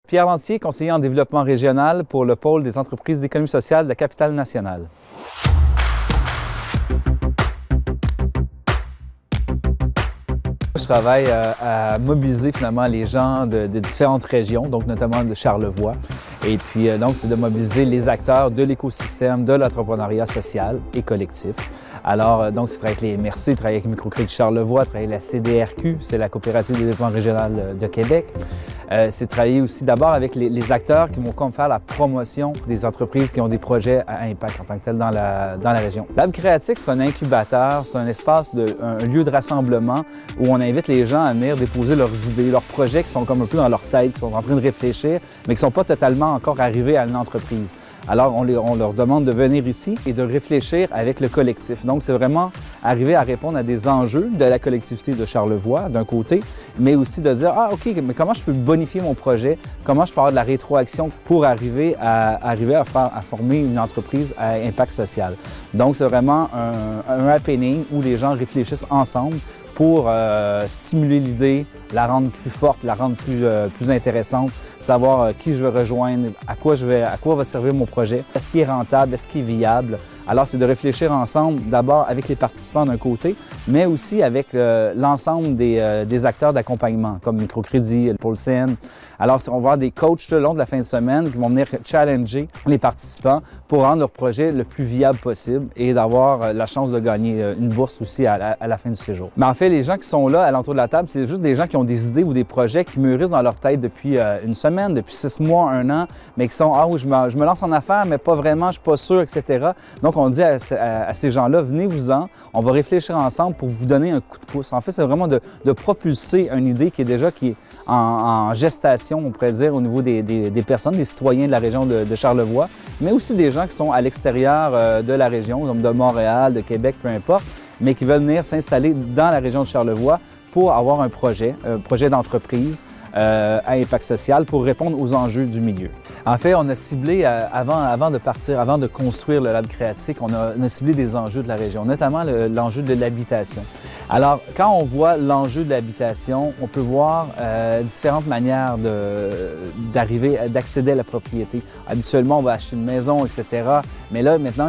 Pierre Lantier, conseiller en développement régional pour le pôle des entreprises d'économie sociale de la capitale nationale. Je travaille à mobiliser finalement les gens de différentes régions, donc notamment de Charlevoix. Et puis donc c'est de mobiliser les acteurs de l'écosystème de l'entrepreneuriat social et collectif. Alors donc c'est travailler avec les MRC, travailler avec Microcrédit Charlevoix, travailler avec la CDRQ, c'est la coopérative de développement régional de Québec. C'est travailler aussi d'abord avec les acteurs qui vont comme faire la promotion des entreprises qui ont des projets à impact en tant que tel dans la région. Lab Créatique, c'est un incubateur, c'est un espace, un lieu de rassemblement où on invite les gens à venir déposer leurs idées, leurs projets qui sont comme un peu dans leur tête, qui sont en train de réfléchir, mais qui ne sont pas totalement encore arrivés à une entreprise. Alors, on leur demande de venir ici et de réfléchir avec le collectif. Donc, c'est vraiment arriver à répondre à des enjeux de la collectivité de Charlevoix, d'un côté, mais aussi de dire « Ah, OK, mais comment je peux bonifier mon projet? Comment je peux avoir de la rétroaction pour arriver à former une entreprise à impact social? » Donc, c'est vraiment un happening où les gens réfléchissent ensemble pour stimuler l'idée, la rendre plus forte, la rendre plus intéressante, savoir qui je veux rejoindre, à quoi va servir mon projet, est-ce qu'il est rentable, est-ce qu'il est viable. Alors, c'est de réfléchir ensemble, d'abord avec les participants d'un côté, mais aussi avec l'ensemble des acteurs d'accompagnement, comme Microcrédit, Pôle CN. Alors, on va avoir des coachs tout le long de la fin de semaine qui vont venir challenger les participants pour rendre leur projet le plus viable possible et d'avoir la chance de gagner une bourse aussi à la fin du séjour. Mais en fait, les gens qui sont là, à l'entour de la table, c'est juste des gens qui ont des idées ou des projets qui mûrissent dans leur tête depuis une semaine, depuis 6 mois, 1 an, mais qui sont « Ah oui, je me lance en affaires, mais pas vraiment, je suis pas sûr, etc. » Donc, on dit à ces gens-là, venez-vous-en, on va réfléchir ensemble pour vous donner un coup de pouce. En fait, c'est vraiment de propulser une idée qui est en gestation, on pourrait dire, au niveau des personnes, des citoyens de la région de Charlevoix, mais aussi des gens qui sont à l'extérieur de la région, comme de Montréal, de Québec, peu importe, mais qui veulent venir s'installer dans la région de Charlevoix pour avoir un projet d'entreprise à impact social pour répondre aux enjeux du milieu. En fait, on a ciblé, avant de partir, avant de construire le Lab Créatique, on a ciblé des enjeux de la région, notamment l'enjeu de l'habitation. Alors, quand on voit l'enjeu de l'habitation, on peut voir différentes manières d'accéder à la propriété. Habituellement, on va acheter une maison, etc. Mais là, maintenant,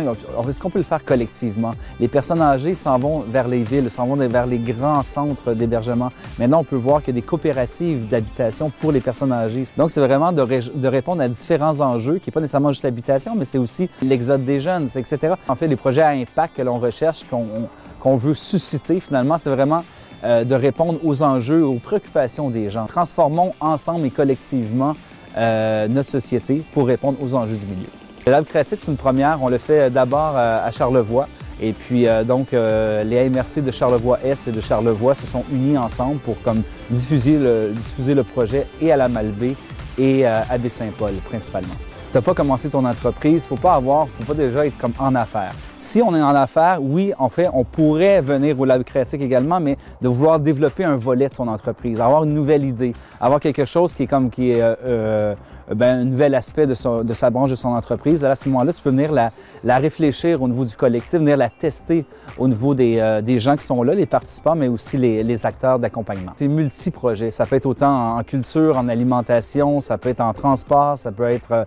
est-ce qu'on peut le faire collectivement? Les personnes âgées s'en vont vers les villes, s'en vont vers les grands centres d'hébergement. Maintenant, on peut voir qu'il y a des coopératives d'habitation pour les personnes âgées. Donc, c'est vraiment de répondre à différents enjeux, qui n'est pas nécessairement juste l'habitation, mais c'est aussi l'exode des jeunes, etc. En fait, les projets à impact que l'on recherche, qu'on veut susciter, finalement, c'est vraiment de répondre aux enjeux, aux préoccupations des gens. Transformons ensemble et collectivement notre société pour répondre aux enjeux du milieu. Le Lab Créatique, c'est une première. On le fait d'abord à Charlevoix. Et puis, les MRC de Charlevoix-Est et de Charlevoix se sont unis ensemble pour diffuser le projet et à la Malbaie et à Baie-Saint-Paul, principalement. Tu n'as pas commencé ton entreprise, il ne faut pas déjà être comme en affaires. Si on est en affaires, oui, en fait, on pourrait venir au Lab Créatique également, mais de vouloir développer un volet de son entreprise, avoir une nouvelle idée, avoir quelque chose qui est un nouvel aspect de sa branche, de son entreprise. À ce moment-là, tu peux venir la réfléchir au niveau du collectif, venir la tester au niveau des gens qui sont là, les participants, mais aussi les acteurs d'accompagnement. C'est multi-projet. Ça peut être autant en culture, en alimentation, ça peut être en transport, ça peut être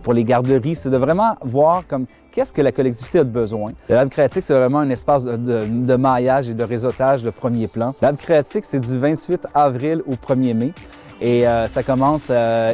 pour les garderies. C'est de vraiment voir qu'est-ce que la collectivité a de besoin. Le Lab Créatique, c'est vraiment un espace de maillage et de réseautage de premier plan. Le Lab Créatique, c'est du 28 avril au 1er mai. Et ça commence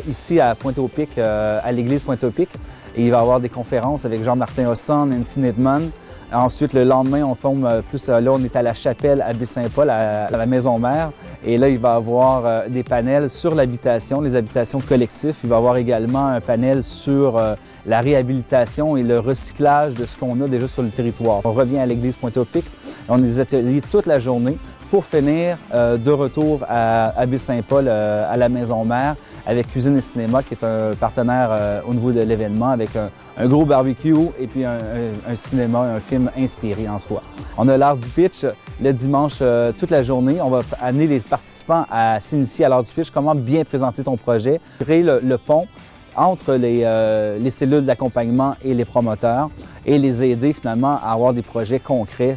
ici à Pointe-au-Pic, à l'église Pointe-au-Pic. Et il va y avoir des conférences avec Jean-Martin Hosson, Nancy Nedman. Ensuite, le lendemain, on tombe plus, là, on est à la chapelle à Baie-Saint-Paul, à la Maison-Mère. Et là, il va y avoir des panels sur l'habitation, les habitations collectives. Il va y avoir également un panel sur la réhabilitation et le recyclage de ce qu'on a déjà sur le territoire. On revient à l'église Pointe-au-Pic. On a des ateliers toute la journée pour finir de retour à Baie-Saint-Paul, à la Maison-Mère, avec Cuisine et Cinéma, qui est un partenaire au niveau de l'événement, avec un gros barbecue et puis un cinéma, un film inspiré en soi. On a l'art du pitch le dimanche toute la journée. On va amener les participants à s'initier à l'art du pitch, comment bien présenter ton projet, créer le pont entre les cellules d'accompagnement et les promoteurs et les aider finalement à avoir des projets concrets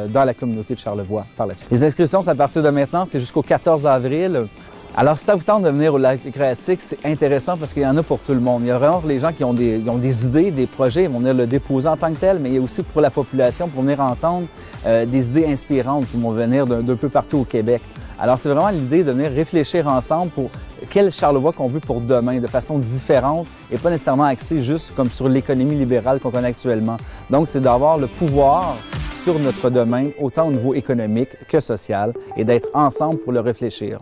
dans la communauté de Charlevoix par la suite. Les inscriptions, c'est à partir de maintenant, c'est jusqu'au 14 avril. Alors, si ça vous tente de venir au Lac Créatique, c'est intéressant parce qu'il y en a pour tout le monde. Il y a vraiment les gens qui ont des idées, des projets, ils vont venir le déposer en tant que tel, mais il y a aussi pour la population, pour venir entendre des idées inspirantes qui vont venir d'un peu partout au Québec. Alors, c'est vraiment l'idée de venir réfléchir ensemble pour quel Charlevoix qu'on veut pour demain, de façon différente et pas nécessairement axée juste comme sur l'économie libérale qu'on connaît actuellement. Donc, c'est d'avoir le pouvoir sur notre domaine, autant au niveau économique que social, et d'être ensemble pour le réfléchir.